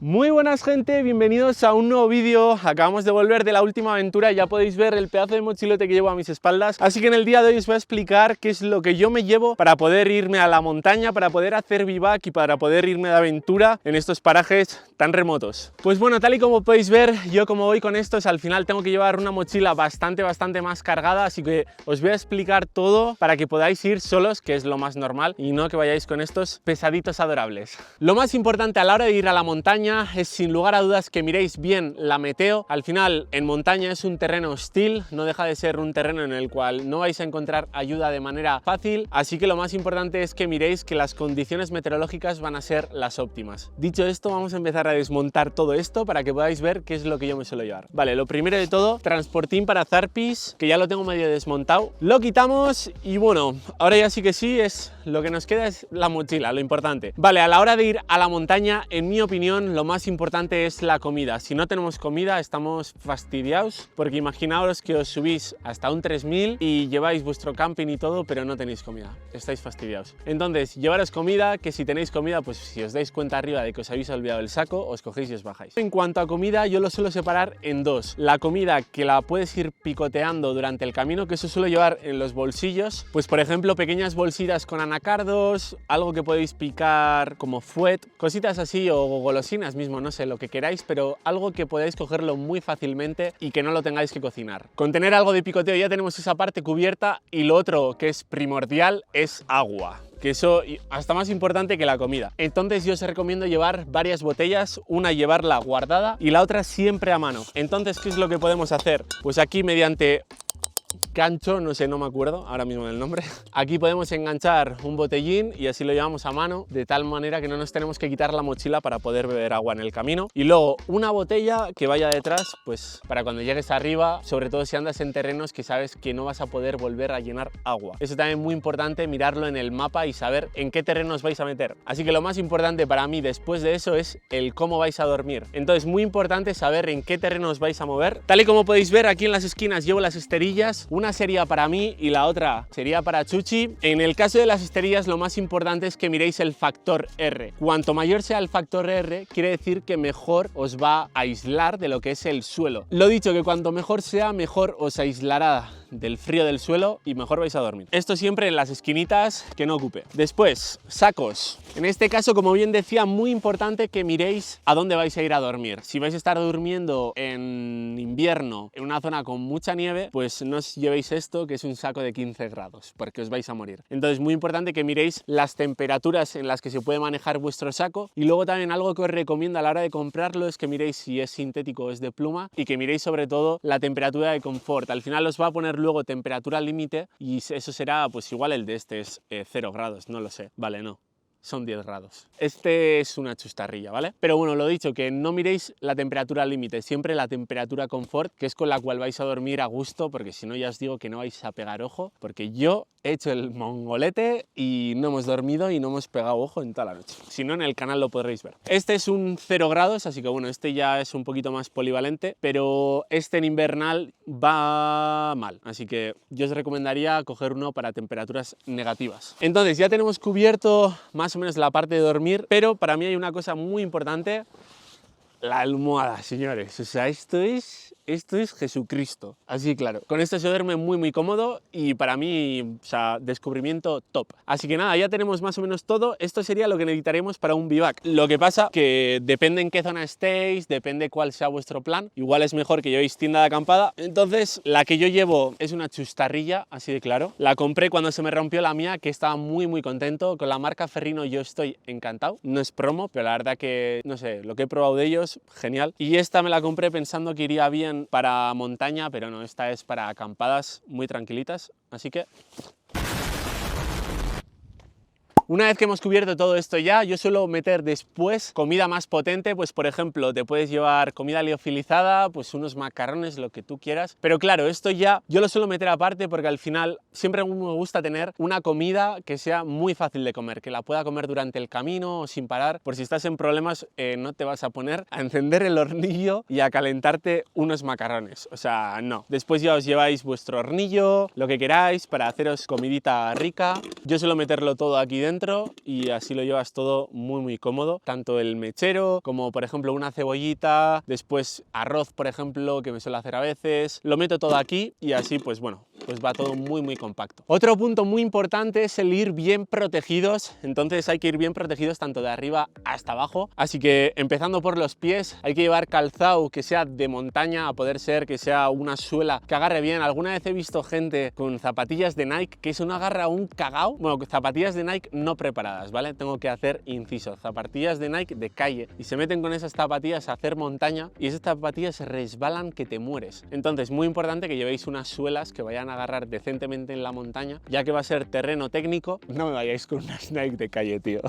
Muy buenas gente, bienvenidos a un nuevo vídeo. Acabamos de volver de la última aventura y ya podéis ver el pedazo de mochilote que llevo a mis espaldas. Así que en el día de hoy os voy a explicar qué es lo que yo me llevo para poder irme a la montaña, para poder hacer bivac y para poder irme de aventura en estos parajes tan remotos. Pues bueno, tal y como podéis ver, yo como voy con estos, al final tengo que llevar una mochila bastante más cargada, así que os voy a explicar todo para que podáis ir solos, que es lo más normal, y no que vayáis con estos pesaditos adorables. Lo más importante a la hora de ir a la montaña es sin lugar a dudas que miréis bien la meteo. Al final en montaña es un terreno hostil, no deja de ser un terreno en el cual no vais a encontrar ayuda de manera fácil, así que lo más importante es que miréis que las condiciones meteorológicas van a ser las óptimas. Dicho esto, vamos a empezar a desmontar todo esto para que podáis ver qué es lo que yo me suelo llevar. Vale, lo primero de todo, transportín para Zarpis, que ya lo tengo medio desmontado, lo quitamos y bueno, ahora ya sí que sí, lo que nos queda es la mochila, lo importante. Vale, a la hora de ir a la montaña, en mi opinión, lo más importante es la comida. Si no tenemos comida, estamos fastidiados, porque imaginaos que os subís hasta un 3000 y lleváis vuestro camping y todo, pero no tenéis comida. Estáis fastidiados. Entonces, llevaros comida, que si tenéis comida, pues si os dais cuenta arriba de que os habéis olvidado el saco, os cogéis y os bajáis. En cuanto a comida, yo lo suelo separar en dos. La comida que la puedes ir picoteando durante el camino, que eso suelo llevar en los bolsillos, pues por ejemplo, pequeñas bolsitas con anacardos, algo que podéis picar como fuet, cositas así, o golosinas mismo, no sé, lo que queráis, pero algo que podáis cogerlo muy fácilmente y que no lo tengáis que cocinar. Con tener algo de picoteo ya tenemos esa parte cubierta, y lo otro que es primordial es agua, que eso hasta más importante que la comida. Entonces yo os recomiendo llevar varias botellas, una llevarla guardada y la otra siempre a mano. Entonces, ¿qué es lo que podemos hacer? Pues aquí mediante gancho, no sé, no me acuerdo ahora mismo del nombre. Aquí podemos enganchar un botellín y así lo llevamos a mano, de tal manera que no nos tenemos que quitar la mochila para poder beber agua en el camino. Y luego una botella que vaya detrás, pues para cuando llegues arriba, sobre todo si andas en terrenos que sabes que no vas a poder volver a llenar agua. Eso también es muy importante, mirarlo en el mapa y saber en qué terreno os vais a meter. Así que lo más importante para mí después de eso es el cómo vais a dormir. Entonces, muy importante saber en qué terreno os vais a mover. Tal y como podéis ver, aquí en las esquinas llevo las esterillas. Una sería para mí y la otra sería para Chuchi. En el caso de las esterillas, lo más importante es que miréis el factor R. Cuanto mayor sea el factor R, quiere decir que mejor os va a aislar de lo que es el suelo. Lo dicho, que cuanto mejor sea, mejor os aislará del frío del suelo y mejor vais a dormir. Esto siempre en las esquinitas, que no ocupe. Después, sacos. En este caso, como bien decía, muy importante que miréis a dónde vais a ir a dormir. Si vais a estar durmiendo en invierno en una zona con mucha nieve, pues no os llevéis esto, que es un saco de 15 grados, porque os vais a morir. Entonces, muy importante que miréis las temperaturas en las que se puede manejar vuestro saco, y luego también algo que os recomiendo a la hora de comprarlo es que miréis si es sintético o es de pluma, y que miréis sobre todo la temperatura de confort. Al final os va a poner luego temperatura límite y eso será, pues igual el de este es 0 grados, no lo sé. Vale, no. Son 10 grados. Este es una chustarrilla, ¿vale? Pero bueno, lo dicho, que no miréis la temperatura límite, siempre la temperatura confort, que es con la cual vais a dormir a gusto, porque si no ya os digo que no vais a pegar ojo, porque yo he hecho el mongolete y no hemos dormido y no hemos pegado ojo en toda la noche. Si no, en el canal lo podréis ver. Este es un 0 grados, así que bueno, este ya es un poquito más polivalente, pero este en invernal va mal, así que yo os recomendaría coger uno para temperaturas negativas. Entonces ya tenemos cubierto más o menos la parte de dormir, pero para mí hay una cosa muy importante: la almohada, señores. O sea, esto es Jesucristo. Así claro, con esto se duerme muy cómodo y para mí, o sea, descubrimiento top. Así que nada, ya tenemos más o menos todo. Esto sería lo que necesitaremos para un bivac. Lo que pasa que depende en qué zona estéis, depende cuál sea vuestro plan. Igual es mejor que llevéis tienda de acampada. Entonces, la que yo llevo es una chustarrilla, así de claro. La compré cuando se me rompió la mía, que estaba muy contento. Con la marca Ferrino yo estoy encantado. No es promo, pero la verdad que, no sé, lo que he probado de ellos, genial. Y esta me la compré pensando que iría bien para montaña, pero no, esta es para acampadas muy tranquilitas, así que una vez que hemos cubierto todo esto ya, yo suelo meter después comida más potente, pues por ejemplo, te puedes llevar comida liofilizada, pues unos macarrones, lo que tú quieras. Pero claro, esto ya yo lo suelo meter aparte porque al final siempre me gusta tener una comida que sea muy fácil de comer, que la pueda comer durante el camino o sin parar. Por si estás en problemas, no te vas a poner a encender el hornillo y a calentarte unos macarrones. O sea, no. Después ya os lleváis vuestro hornillo, lo que queráis para haceros comidita rica. Yo suelo meterlo todo aquí dentro dentro y así lo llevas todo muy cómodo, tanto el mechero como por ejemplo una cebollita, después arroz por ejemplo, que me suelo hacer a veces, lo meto todo aquí y así pues bueno, pues va todo muy compacto. Otro punto muy importante es el ir bien protegidos, entonces hay que ir bien protegidos tanto de arriba hasta abajo, así que empezando por los pies hay que llevar calzado que sea de montaña, a poder ser que sea una suela que agarre bien. Alguna vez he visto gente con zapatillas de Nike que eso no agarra un cagao, bueno, zapatillas de Nike no preparadas, ¿vale? Tengo que hacer inciso, zapatillas de Nike de calle y se meten con esas zapatillas a hacer montaña y esas zapatillas se resbalan que te mueres. Entonces muy importante que llevéis unas suelas que vayan a agarrar decentemente en la montaña, ya que va a ser terreno técnico. No me vayáis con unas Nike de calle, tío.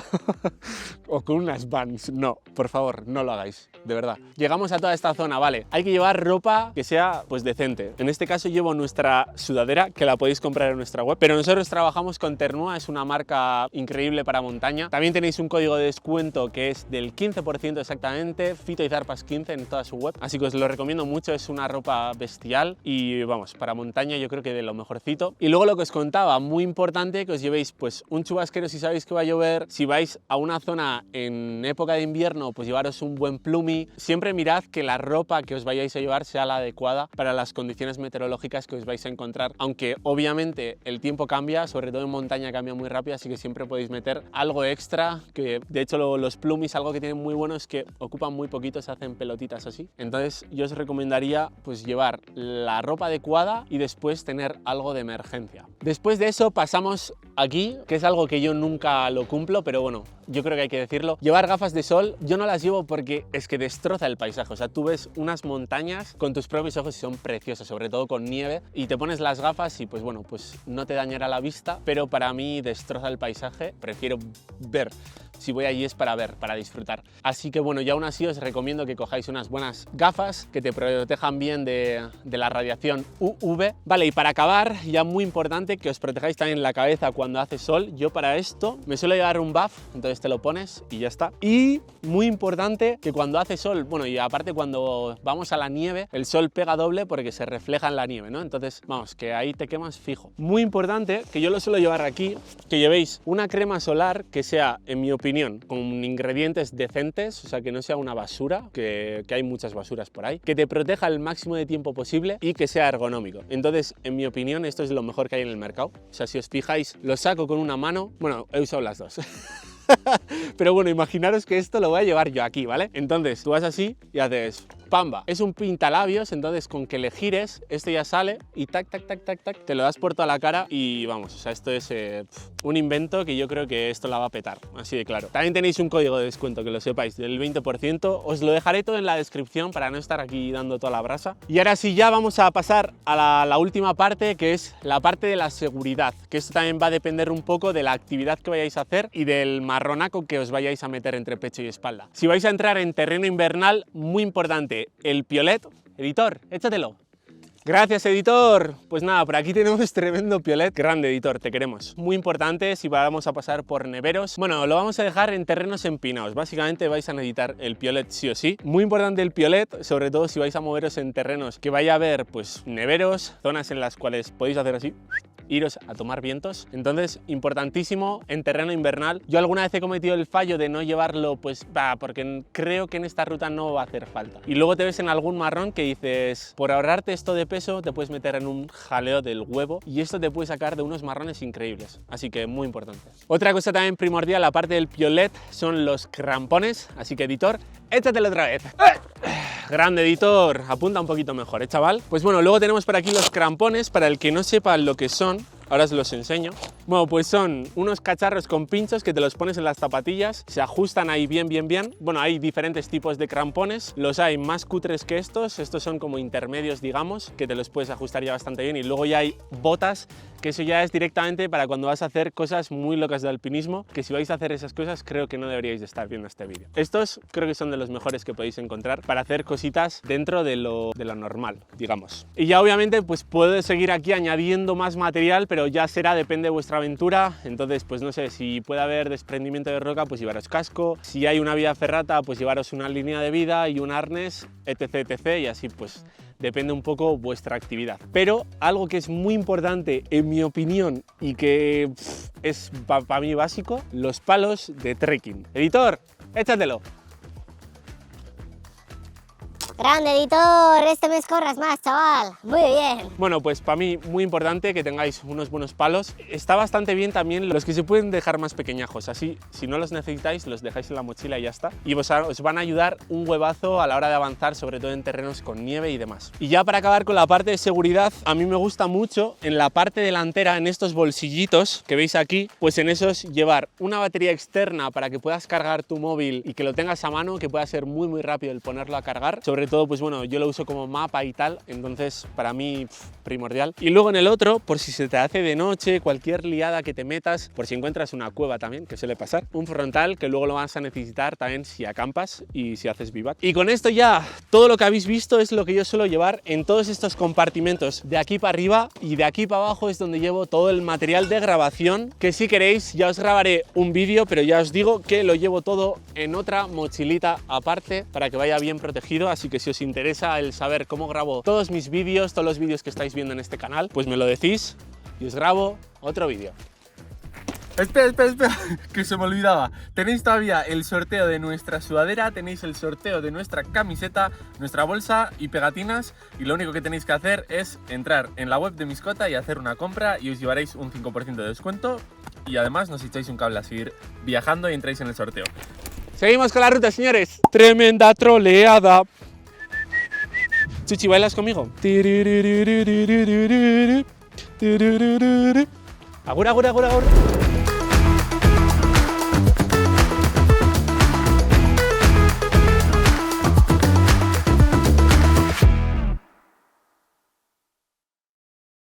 O con unas Vans, no, por favor, no lo hagáis, de verdad. Llegamos a toda esta zona, vale, hay que llevar ropa que sea pues decente. En este caso llevo nuestra sudadera, que la podéis comprar en nuestra web, pero nosotros trabajamos con Ternua, es una marca increíble para montaña. También tenéis un código de descuento que es del 15% exactamente, Fito y Zarpas 15 en toda su web, así que os lo recomiendo mucho, es una ropa bestial y vamos, para montaña yo creo que de lo mejorcito. Y luego lo que os contaba, muy importante que os llevéis pues un chubasquero si sabéis que va a llover, si vais a una zona en época de invierno pues llevaros un buen plumi, siempre mirad que la ropa que os vayáis a llevar sea la adecuada para las condiciones meteorológicas que os vais a encontrar, aunque obviamente el tiempo cambia, sobre todo en montaña cambia muy rápido, así que siempre podéis meter algo extra, que de hecho los plumis algo que tienen muy bueno es que ocupan muy poquito, se hacen pelotitas así, entonces yo os recomendaría pues llevar la ropa adecuada y después tener algo de emergencia. Después de eso pasamos aquí, que es algo que yo nunca lo cumplo, pero bueno, yo creo que hay que decirlo. Llevar gafas de sol, yo no las llevo porque es que destroza el paisaje, o sea, tú ves unas montañas con tus propios ojos y son preciosas, sobre todo con nieve, y te pones las gafas y pues bueno, pues no te dañará la vista, pero para mí destroza el paisaje, prefiero ver. Si voy allí es para ver, para disfrutar. Así que bueno, ya aún así os recomiendo que cojáis unas buenas gafas que te protejan bien de la radiación UV. Vale, y para acabar, ya muy importante que os protejáis también la cabeza cuando hace sol. Yo para esto me suelo llevar un buff, entonces te lo pones y ya está. Y muy importante que cuando hace sol, bueno, y aparte cuando vamos a la nieve, el sol pega doble porque se refleja en la nieve, ¿no? Entonces, vamos, que ahí te quemas fijo. Muy importante, que yo lo suelo llevar aquí, que llevéis una crema solar que sea, en mi opinión, con ingredientes decentes, o sea, que no sea una basura, que hay muchas basuras por ahí, que te proteja el máximo de tiempo posible y que sea ergonómico. Entonces, en mi opinión, esto es lo mejor que hay en el mercado. O sea, si os fijáis, lo saco con una mano, bueno, he usado las dos. Pero bueno, imaginaros que esto lo voy a llevar yo aquí, ¿vale? Entonces, tú vas así y haces pamba. Es un pintalabios, entonces con que le gires, esto ya sale y tac, tac, tac, tac, tac, te lo das por toda la cara y vamos, o sea, esto es un invento que yo creo que esto la va a petar, así de claro. También tenéis un código de descuento, que lo sepáis, del 20%. Os lo dejaré todo en la descripción para no estar aquí dando toda la brasa. Y ahora sí, ya vamos a pasar a la última parte, que es la parte de la seguridad, que esto también va a depender un poco de la actividad que vayáis a hacer y del marronaco que os vayáis a meter entre pecho y espalda. Si vais a entrar en terreno invernal, muy importante, el piolet. Editor, échatelo. Gracias, editor. Pues nada, por aquí tenemos tremendo piolet. Grande, editor, te queremos. Muy importante si vamos a pasar por neveros. Bueno, lo vamos a dejar en terrenos empinados. Básicamente vais a necesitar el piolet sí o sí. Muy importante el piolet, sobre todo si vais a moveros en terrenos que vaya a haber pues neveros, zonas en las cuales podéis hacer así, iros a tomar vientos. Entonces, importantísimo en terreno invernal. Yo alguna vez he cometido el fallo de no llevarlo, pues porque creo que en esta ruta no va a hacer falta. Y luego te ves en algún marrón que dices, por ahorrarte esto de peso, te puedes meter en un jaleo del huevo y esto te puede sacar de unos marrones increíbles. Así que muy importante. Otra cosa también primordial, aparte del piolet, son los crampones. Así que, editor, échatelo otra vez. Grande, editor, apunta un poquito mejor, chaval. Pues bueno, luego tenemos por aquí los crampones. Para el que no sepa lo que son, ahora os los enseño. Bueno, pues son unos cacharros con pinchos que te los pones en las zapatillas, se ajustan ahí bien. Bueno, hay diferentes tipos de crampones, los hay más cutres que estos son como intermedios, digamos, que te los puedes ajustar ya bastante bien, y luego ya hay botas, que eso ya es directamente para cuando vas a hacer cosas muy locas de alpinismo, que si vais a hacer esas cosas creo que no deberíais de estar viendo este vídeo. Estos creo que son de los mejores que podéis encontrar para hacer cositas dentro de lo normal, digamos. Y ya obviamente pues puedo seguir aquí añadiendo más material, pero ya depende de vuestra aventura. Entonces pues no sé, si puede haber desprendimiento de roca, pues llevaros casco, si hay una vía ferrata, pues llevaros una línea de vida y un arnés, etc, y así pues depende un poco vuestra actividad. Pero algo que es muy importante en mi opinión y que es para mí básico, los palos de trekking. Editor, échatelo. Grande, editor, este mes corras más, chaval. Muy bien. Bueno, pues para mí muy importante que tengáis unos buenos palos. Está bastante bien también los que se pueden dejar más pequeñajos, así si no los necesitáis los dejáis en la mochila y ya está. Y os van a ayudar un huevazo a la hora de avanzar, sobre todo en terrenos con nieve y demás. Y ya para acabar con la parte de seguridad, a mí me gusta mucho en la parte delantera, en estos bolsillitos que veis aquí, pues en esos llevar una batería externa para que puedas cargar tu móvil y que lo tengas a mano, que pueda ser muy rápido el ponerlo a cargar. Sobre todo, pues bueno, yo lo uso como mapa y tal, entonces para mí primordial. Y luego en el otro, por si se te hace de noche, cualquier liada que te metas, por si encuentras una cueva también, que suele pasar, un frontal que luego lo vas a necesitar también si acampas y si haces vivac. Y con esto ya, todo lo que habéis visto es lo que yo suelo llevar en todos estos compartimentos. De aquí para arriba y de aquí para abajo es donde llevo todo el material de grabación, que si queréis ya os grabaré un vídeo, pero ya os digo que lo llevo todo en otra mochilita aparte para que vaya bien protegido, así que si os interesa el saber cómo grabo todos mis vídeos, todos los vídeos que estáis viendo en este canal, pues me lo decís y os grabo otro vídeo. Espera, que se me olvidaba. Tenéis todavía el sorteo de nuestra sudadera, tenéis el sorteo de nuestra camiseta, nuestra bolsa y pegatinas, y lo único que tenéis que hacer es entrar en la web de Miscota y hacer una compra y os llevaréis un 5% de descuento, y además nos echáis un cable a seguir viajando y entráis en el sorteo. Seguimos con la ruta, señores. Tremenda troleada. Chuchi, ¿bailas conmigo? Agur, agur, agur, agur.